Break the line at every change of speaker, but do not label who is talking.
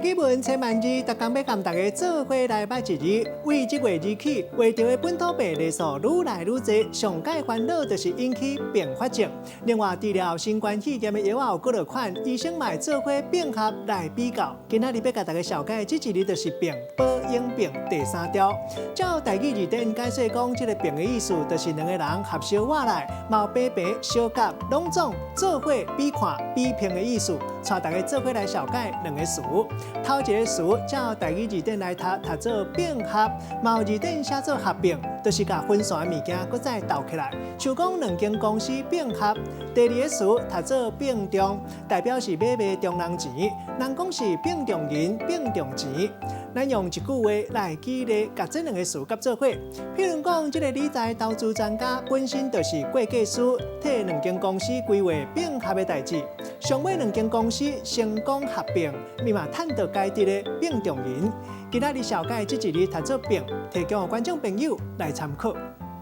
基文千万字，特工要跟大家做伙来拜一日。为这月日起，画着的本土币例数愈来愈多，上界烦恼就是引起并发症。另外，治疗新冠肺炎的药后各落款，医生嘛做伙并合来比较。今仔日要甲大家小解，这一日就是病保养病第3条。照台语字典解释讲，这个病的意思就是两个人合小活来，毛白白小甲拢总做伙比看比拼的意思。带大家做伙来小解两个词。头一个词照台语字典来读做并合，毛字典写做合并，就是甲分散的物件搁再斗起来。像讲两间公司并合。第二个词读做并重，代表是买卖中人钱，人讲是并重人并重钱。咱用一句话来举例，甲这两个词合做伙。譬如讲，这个理财投资专家本身就是会计师，替两间公司规划并合的代志。上尾两间公司成功合并，密码赚到该得的并重人。今仔日小解这一日读做并，提供观众朋友来参考。